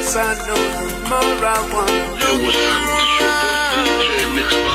less I know, the more I want. Yo, what's happening? It's your boy DJ Mix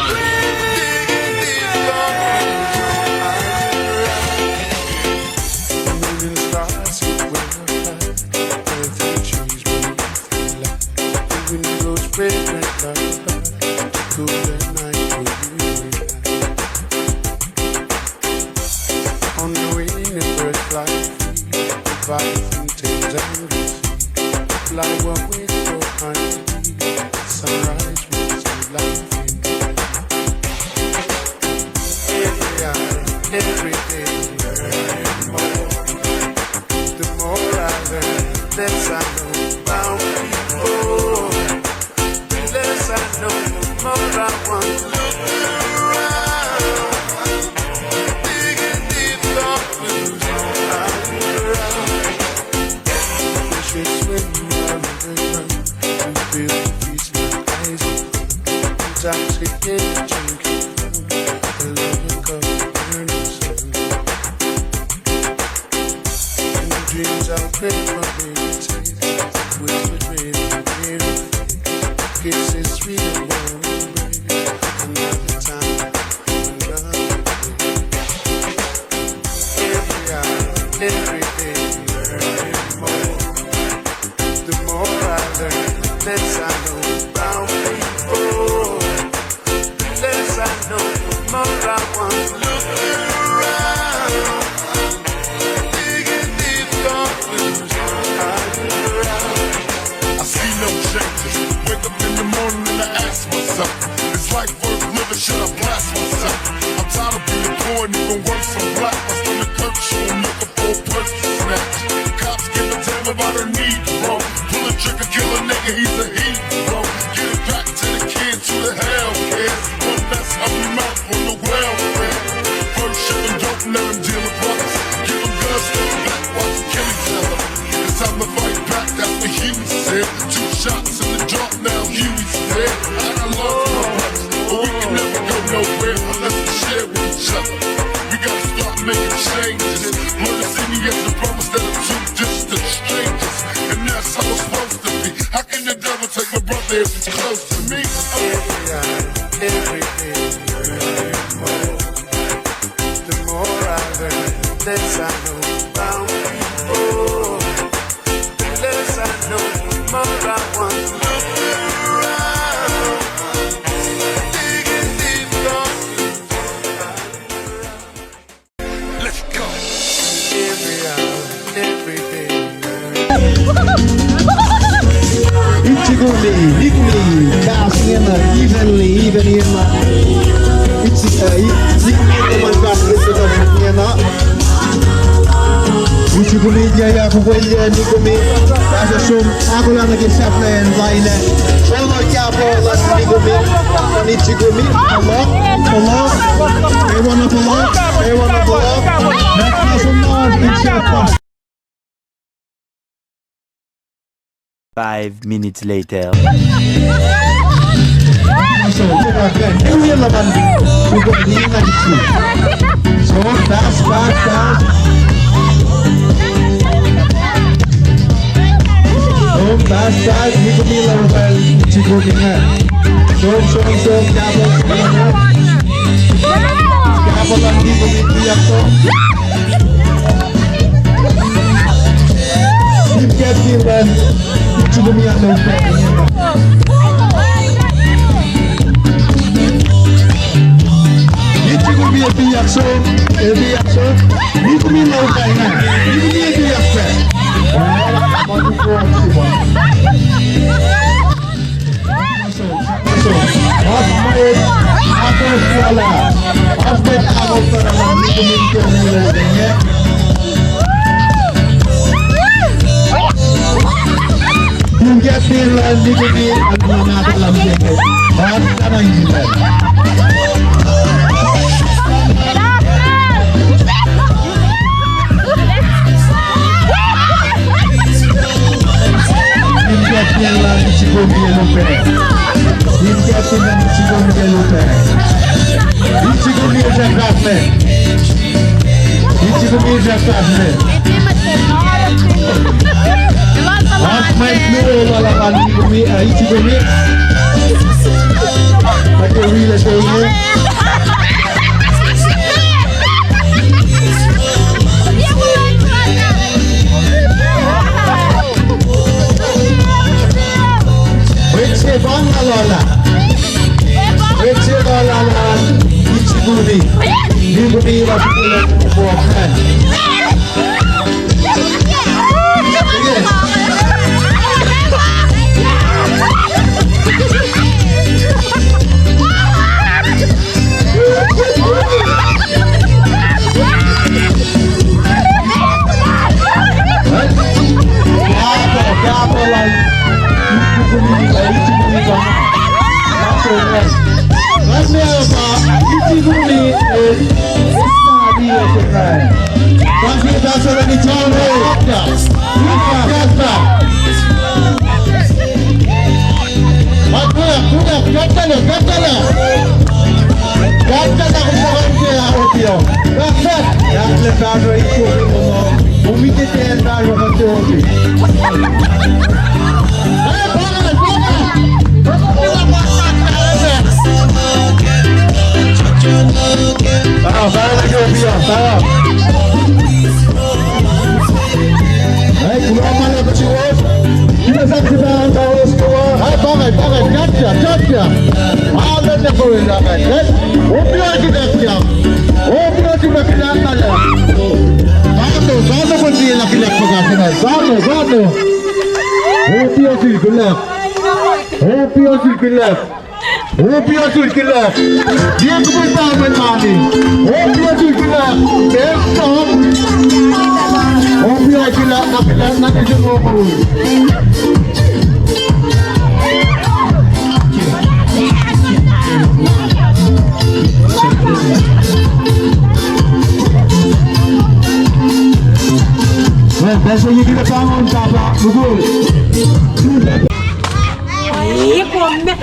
Five minutes later. may fluo malakan Ichigumi. Nag-reel ito yun. Weche bang alala. Weche alala Ichigumi. Ichigumi mapupulang buwakan. Dia kebetulan mani. Dia juga besok. Dia gila nak semua pun. Biasanya kita bangun sahabat betul. Iya, kombe.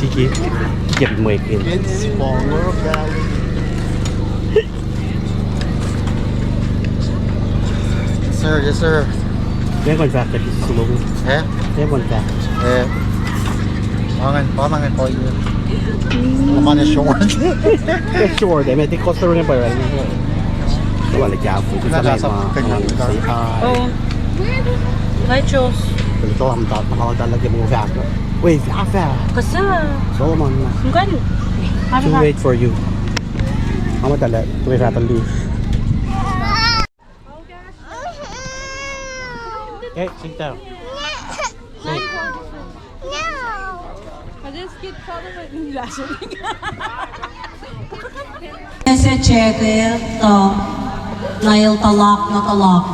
Sige, get mo ikin. It's smaller guys. Sir, yes sir. Yan contractor sulong. Yan contractor. Pangan po yun. Naman yung short. Sure, dahil may Kosrae nga pa rin. Wala kaya po. Kung sa mga say hi. Oh. Hi, Chos. Ito ang nakakalaga mga vactor. Wait, Afa. Kasa. Solomon. Sungkan. To wait for you. Mama tala. Tuwi ratang leave. Okay, sit down. Sit. Nasa checker to. Nail talak na talak.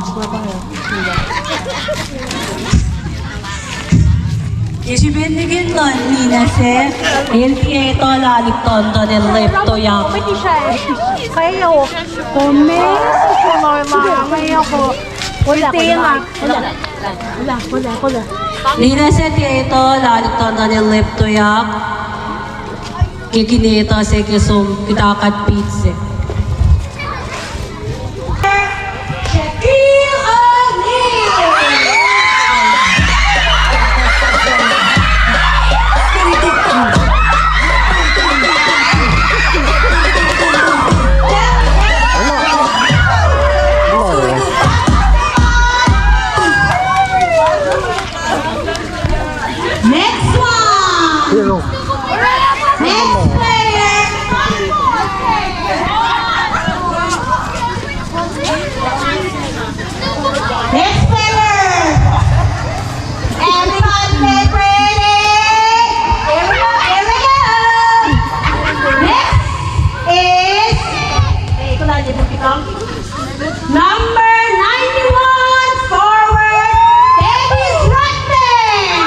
Yeşil bendigin ton ninase el tieto lalikton to del lepto yang. Kaya ako. Kome. Kaya ako. Wala. Ninase tieto lalikton to del lepto yang. Kikinito se kesum kitakat pizza. Next player. Number 91, forward, Dennis Rodman.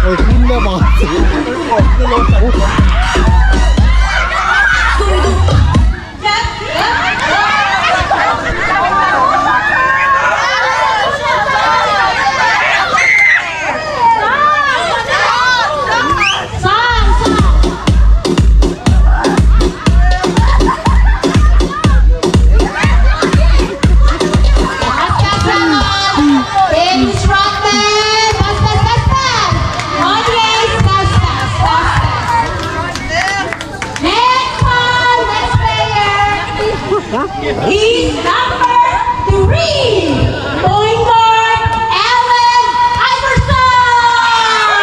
Ay, hindi ba? Dennis Rodman, pass, pass, pass, pass. Conyers, pass, pass, pass, pass. Next one, next player. He's number 3. Point guard, Allen Iverson.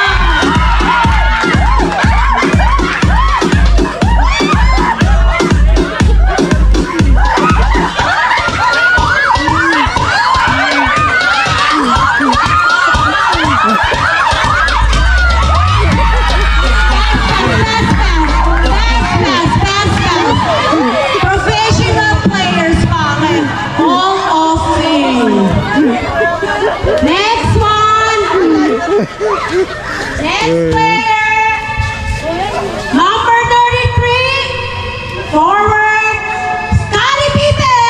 Professional players bakit? Hall of Fame. Next one. Next player. Number 33. Forward. Scottie Pippen.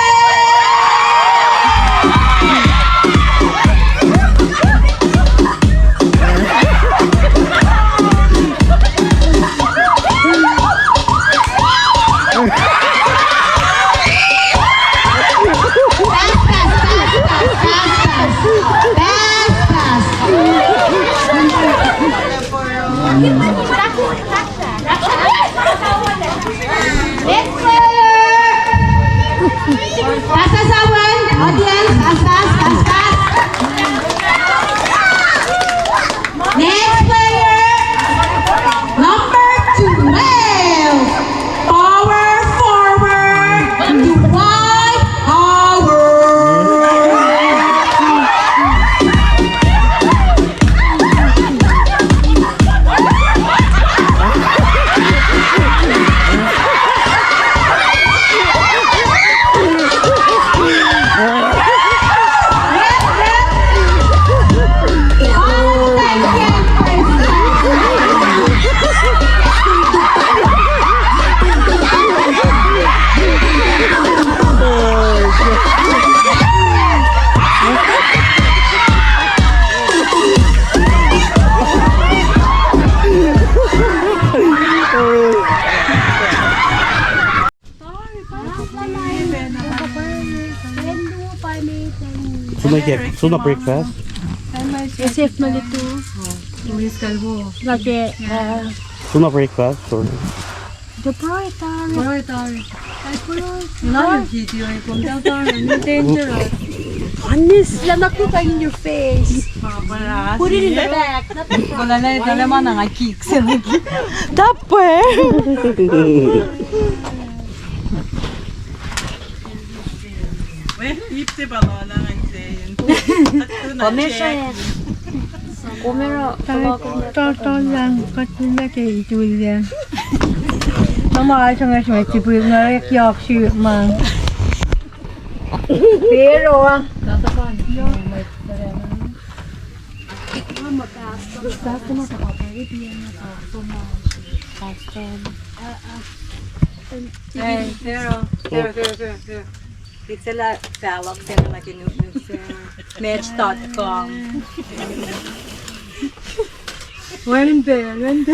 Next player. Sasasawan. Audience. Asas. Next player. Number 12. Power forward. Dwight Howard. Suna breakfast? Safe na dito. Lagi. Suna breakfast? Or... The proprietary. Honest, lanak ko kayo in your face. Put it in the back. Dapper. lang katulad kay Julian. Mama sa nga siya tipul na yak si mang. Pero Itsela falak sila nakinunod sa match.com. when na yun.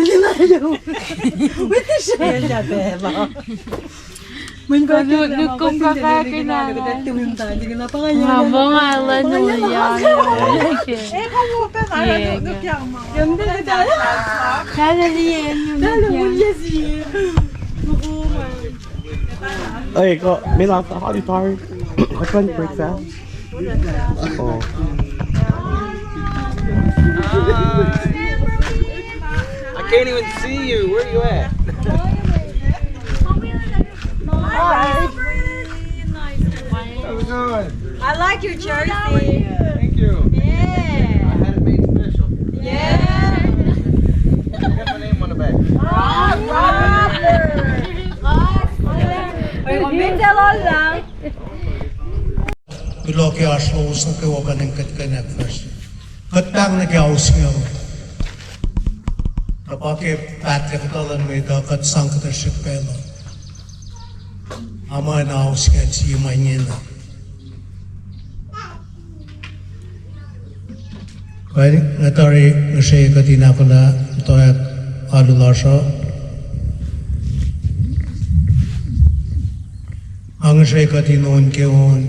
Kaya beba. Mun ba Nagkong kakakinahan. napakaya. Habang alam mo yan. Ay, ko, may last ako ni Tar. What one breakfast? Oh. I can't even see you. Where are you at? I like your jersey. Thank you. Yeah. first. Katang nag-ausyaw. Kapag Patrick talan may dakat sangkata siya pelo. Ama na ausyaw siya manyina. Kaya natari na siya katina pala ito ay alulasa. Ang siya katinon keon.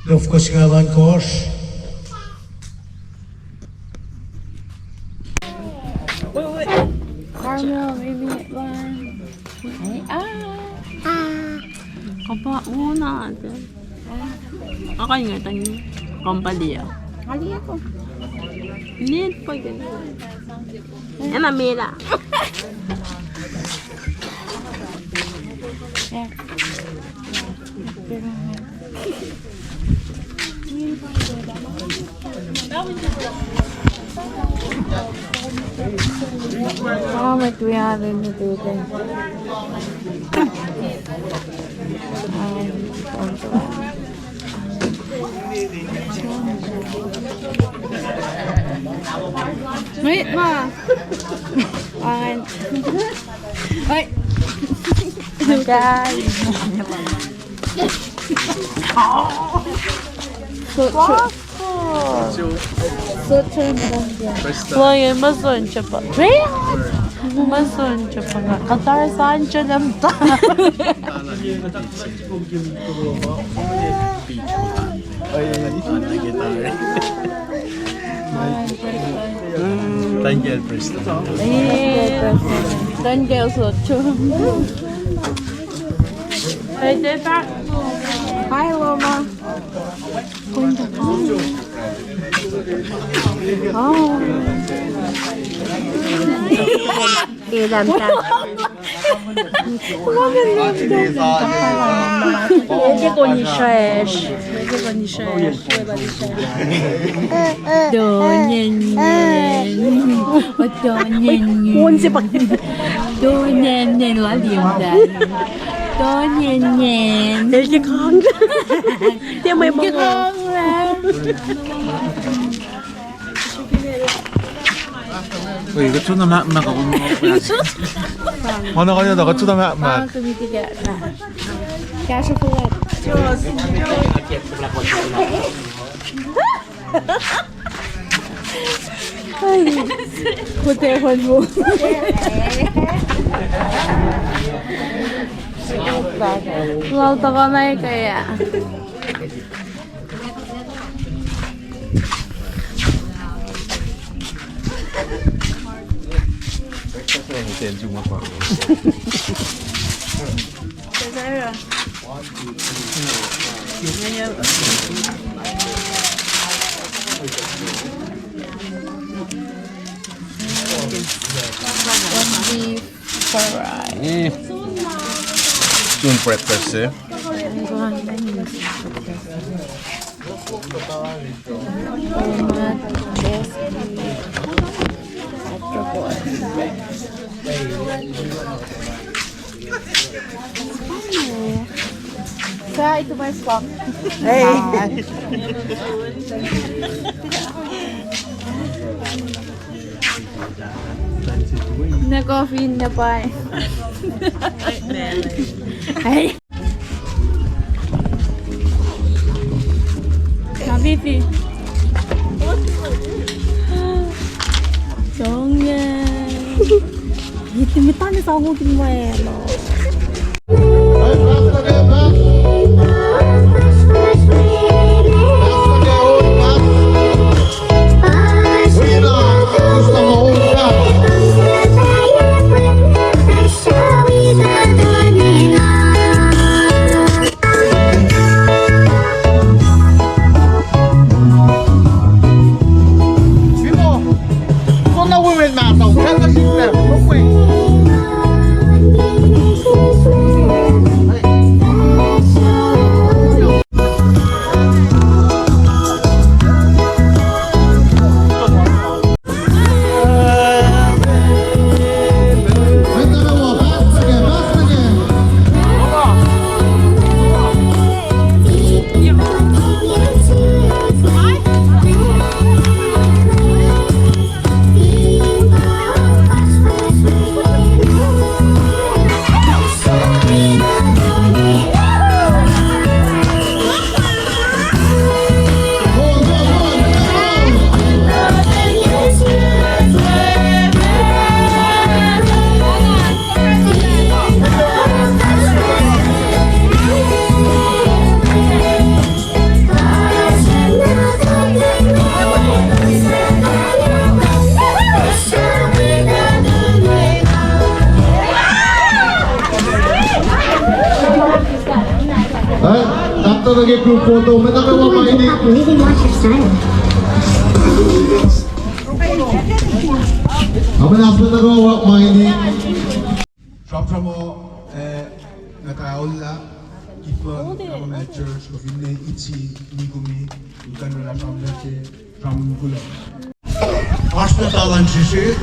Luf ko singalan kos. Carmel, maybe one. Kapa muna natin. Okay nga tayo. Kompalya. Kali ako. Need pa ganun. Yan na, Mila. How much we have in the building? Wait, Ma. Fine. Wait. Okay. Sloye, masun siya pa. Masun siya pa nga. Katarsan siya lang ta. Tanggal first. Tanggal socho. Hey, Teta. Hi, Loma. Oh. Ilan ka? Pwede ko ni Shesh. Uy, gusto na mak ako mo. Ano kaya daw? Gusto na mak. Tumitiga na. Cash of ulit. Ay, hutehon mo. Lalta ka na kaya. Yung preppers eh. Kaya ito may stock. Na-coffee na pa eh. Ay! Habibi. Conyers. Hitimitan na sa akong kinwelo. group photo. May nakawa pa ini. Really watch your style. Ama na po nagawa pa ini. Shop mo nakaula. Kifon, ama church, kofinne ichi nigumi. Utan na shop from kula. Hospitalan şişi.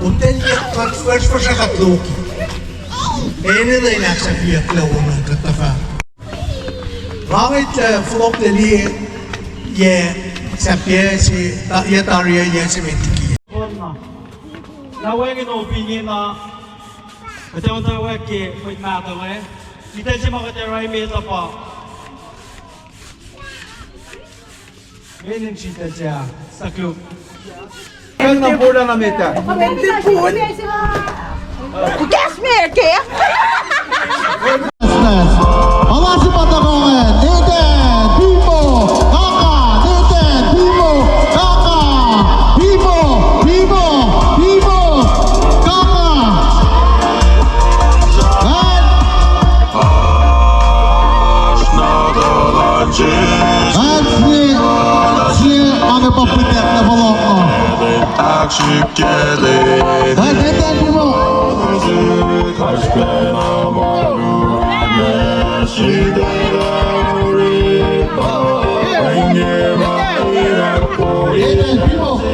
Otel yakmak first katloki. Ene de inaksa fiyatla ona katafa. Rahmet flop deli ye sapye si ye tariye ye sementiki. Na wengin opinion na kaya mo tayo weki wait matter eh. Kita si makatera ito pa. Ngayon chita siya sa club. Ang napula na meta. Allah si patakongan. Neten, Pipo, Kaka, Neten, Pipo, Kaka, Pipo, Pipo, Pipo, Kaka. Si mga papitek na balok mo. Neten, Pipo. Neten, Pipo.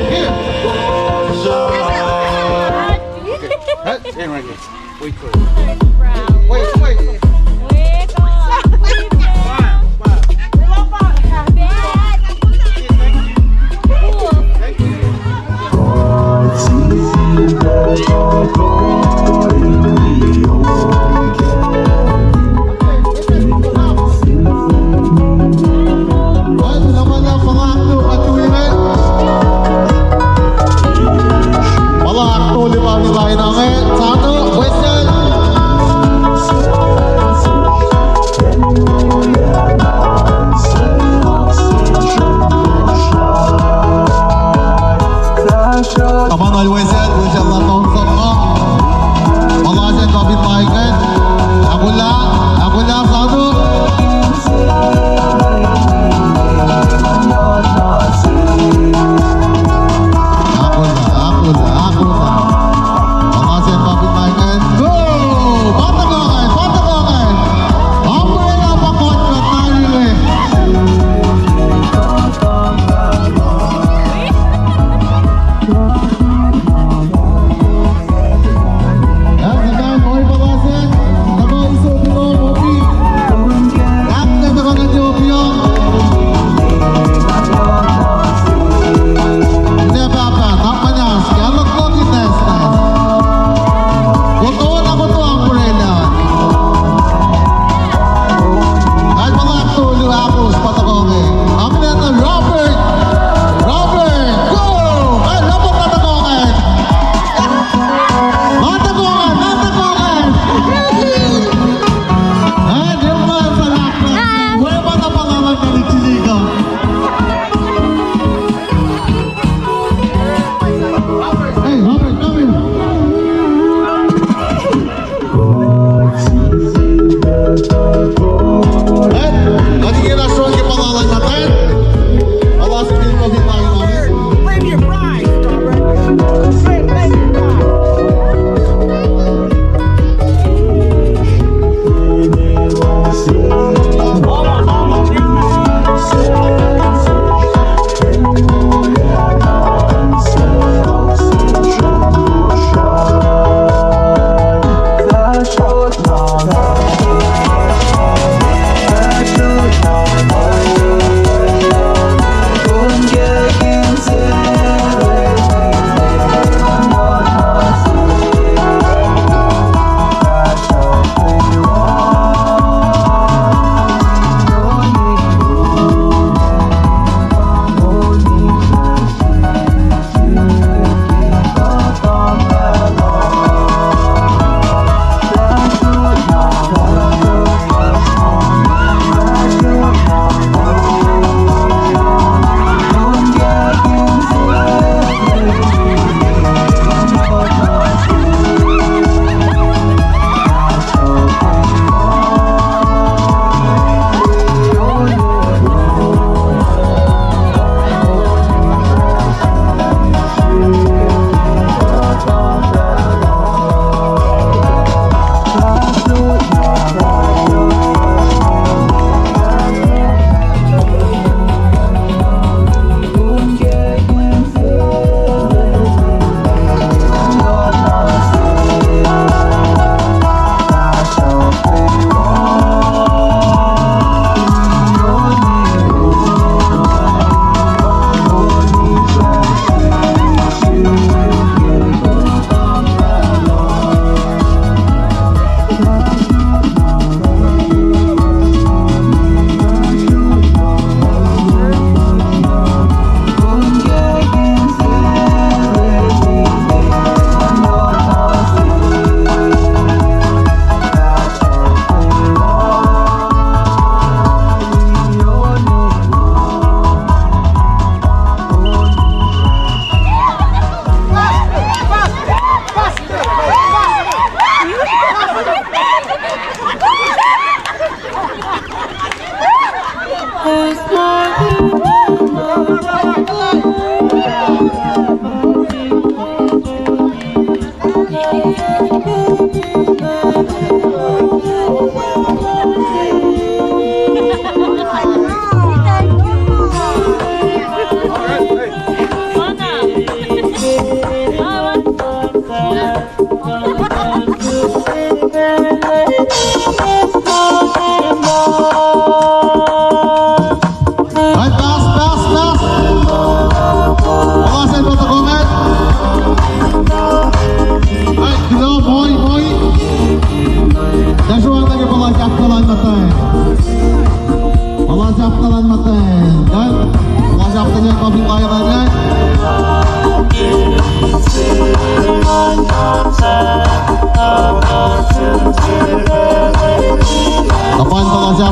Here. Ito naman ang mga akto at tuwingan. Mga akto, di ba? Di ba? Satu, question.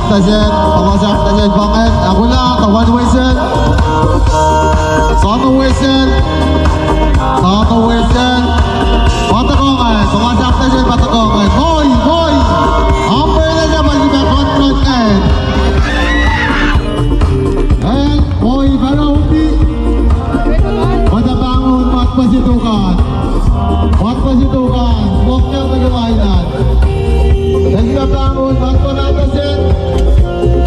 Tajen, pamasak Tajen banget. Aku lah kawan Wilson. Satu Wilson. Patakongan, pamasak Tajen patakongan. Boy. Hampir na siya mag-confront kan. And boy, baru undi. Pada bangun, mat pasitukan. Boknya nagkakainan. Sila bangun, mat pa natasin.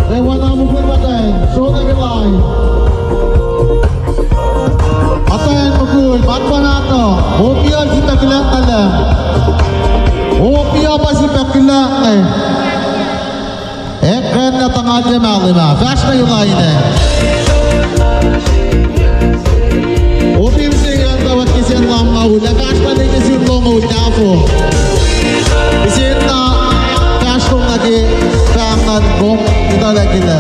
Ewan na mo pinatay. So nagkakain. Atayan mo kul, mat pa nato. Opia si Pagkilang alam. Opia pa si Pagkilang eh. Kaya na tangal niya malima. Fast na yung line eh. Opia siya tawat kasi ang lamawul. Fast na din kasi yung lamawul niya po. Kasi na fast kong lagi kangan kong ito lagi na.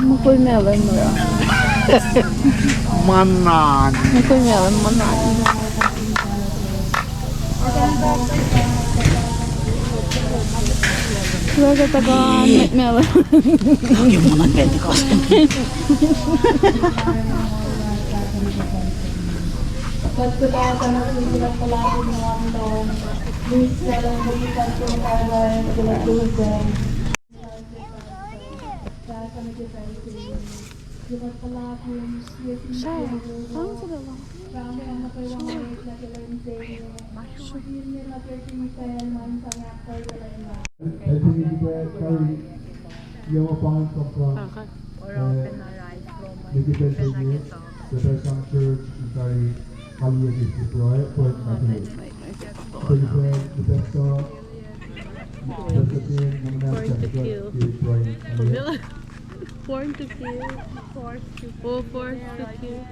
Mukul melon mo. Manan. Kunyari, manan. Look at the gun, Miller. Yung mga Pentecost. Yung upangan sa Medical Service, the Bersang Church, Ikari, Kaliya District, Port Mathilde. So you can, the best team, naman sa likod, si Troy. Born to kill. Forced to kill.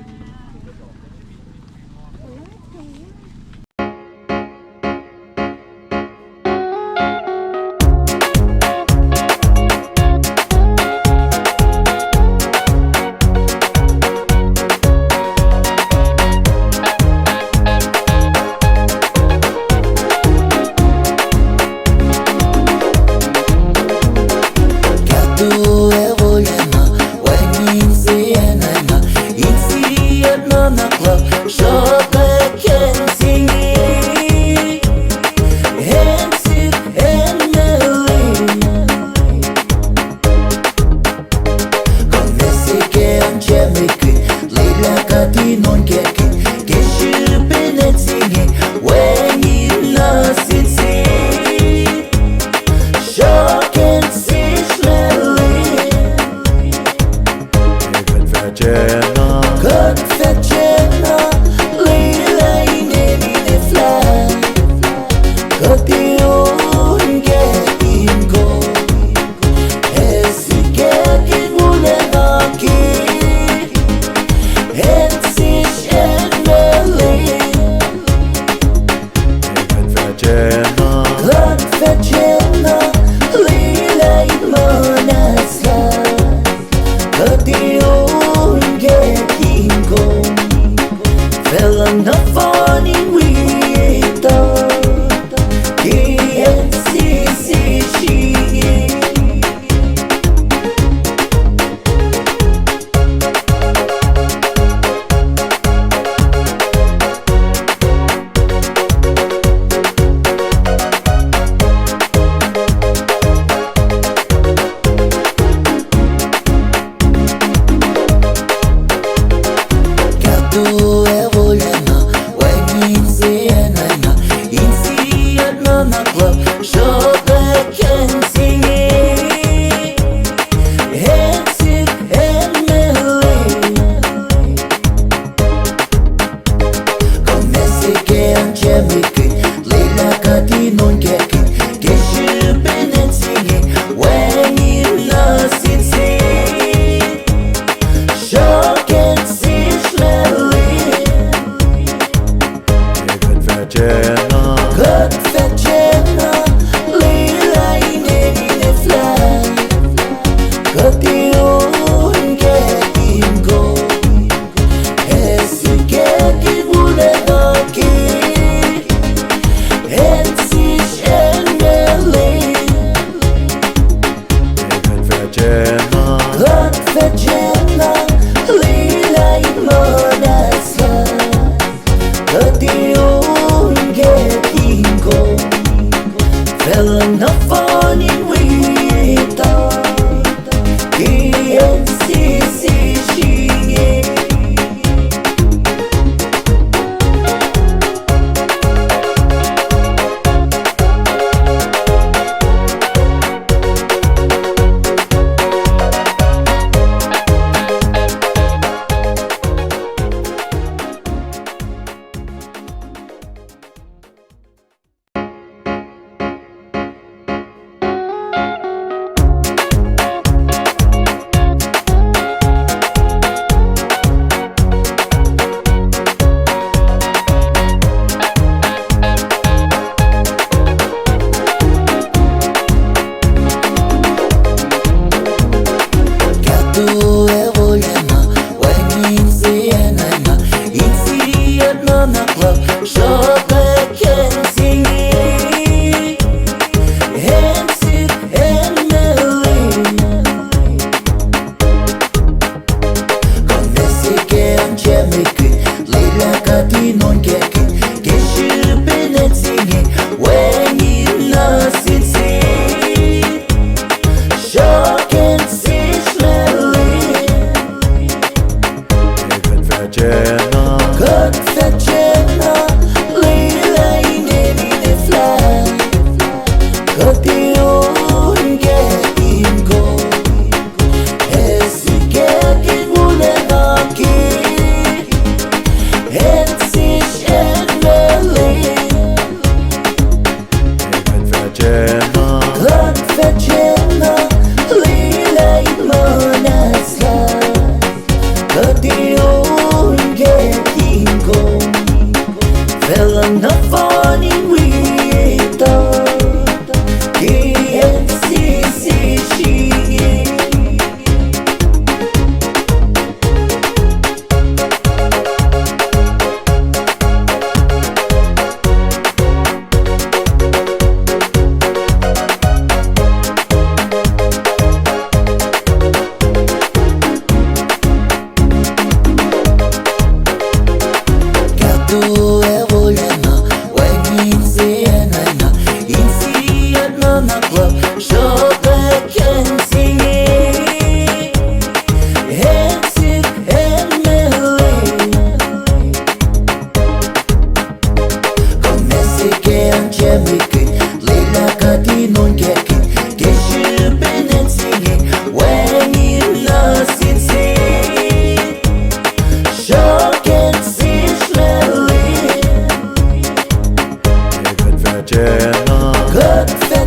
Good for